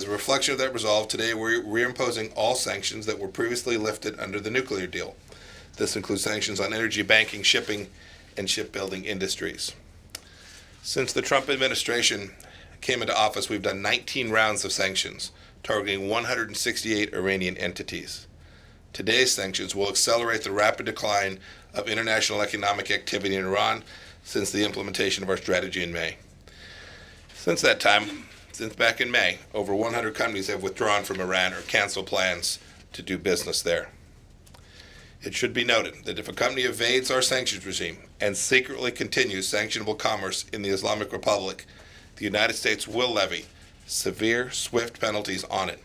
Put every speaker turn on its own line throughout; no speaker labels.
a reflection of that resolve, today we're reimposing all sanctions that were previously lifted under the nuclear deal. This includes sanctions on energy, banking, shipping, and shipbuilding industries. Since the Trump administration came into office, we've done 19 rounds of sanctions, targeting 168 Iranian entities. Today's sanctions will accelerate the rapid decline of international economic activity in Iran since the implementation of our strategy in May. Since that time, since back in May, over 100 companies have withdrawn from Iran or canceled plans to do business there. It should be noted that if a company evades our sanctions regime and secretly continues sanctionable commerce in the Islamic Republic, the United States will levy severe, swift penalties on it,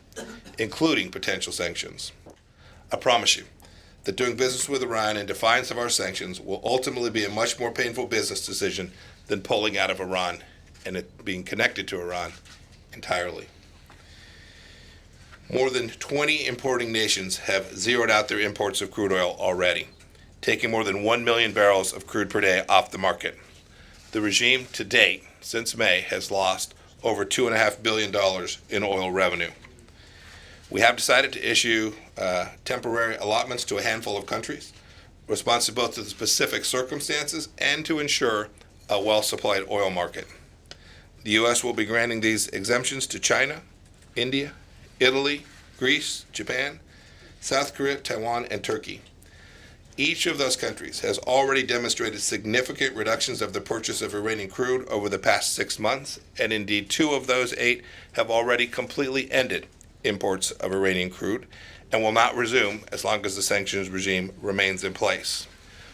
including potential sanctions. I promise you that doing business with Iran in defiance of our sanctions will ultimately be a much more painful business decision than pulling out of Iran and it being connected to Iran entirely. More than 20 importing nations have zeroed out their imports of crude oil already, taking more than 1 million barrels of crude per day off the market. The regime to date, since May, has lost over $2.5 billion in oil revenue. We have decided to issue temporary allotments to a handful of countries, responsive both to the specific circumstances and to ensure a well-supplied oil market. The U.S. will be granting these exemptions to China, India, Italy, Greece, Japan, South Korea, Taiwan, and Turkey. Each of those countries has already demonstrated significant reductions of the purchase of Iranian crude over the past 6 months, and indeed 2 of those 8 have already completely ended imports of Iranian crude and will not resume as long as the sanctions regime remains in place.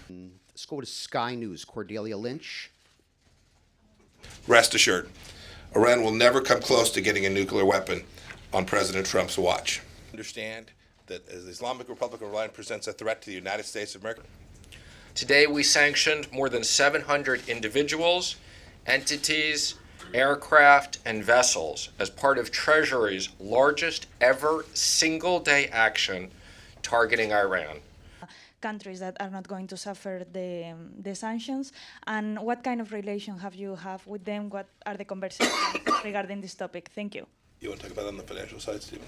Let's go to Sky News. Cordelia Lynch.
Rest assured, Iran will never come close to getting a nuclear weapon on President Trump's watch. Understand that as the Islamic Republic of Iran presents a threat to the United States of America.
Today we sanctioned more than 700 individuals, entities, aircraft, and vessels as part of Treasury's largest ever single-day action targeting Iran.
Countries that are not going to suffer the sanctions, and what kind of relation have you with them? What are the conversations regarding this topic? Thank you.
You want to talk about it on the financial side, Stephen?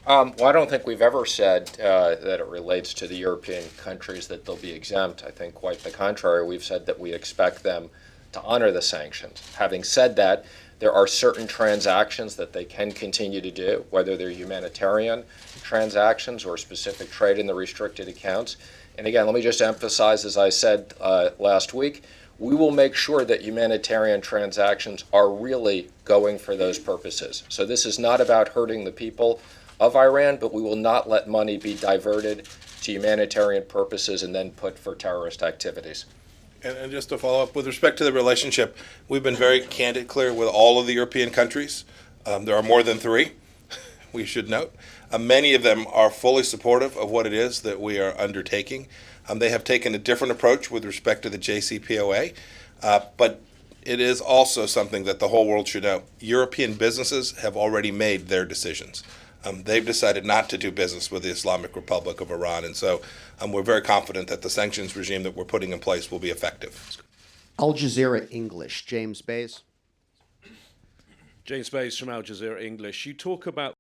Well, I don't think we've ever said that it relates to the European countries that they'll be exempt. I think quite the contrary. We've said that we expect them to honor the sanctions. Having said that, there are certain transactions that they can continue to do, whether they're humanitarian transactions or specific trade in the restricted accounts. And again, let me just emphasize, as I said last week, we will make sure that humanitarian transactions are really going for those purposes. So this is not about hurting the people of Iran, but we will not let money be diverted to humanitarian purposes and then put for terrorist activities.
And just to follow up, with respect to the relationship, we've been very candid, clear with all of the European countries. There are more than 3, we should note. Many of them are fully supportive of what it is that we are undertaking. They have taken a different approach with respect to the JCPOA, but it is also something that the whole world should know. European businesses have already made their decisions. They've decided not to do business with the Islamic Republic of Iran, and so we're very confident that the sanctions regime that we're putting in place will be effective.
Al Jazeera English. James Bays.
James Bays from Al Jazeera English. You talk about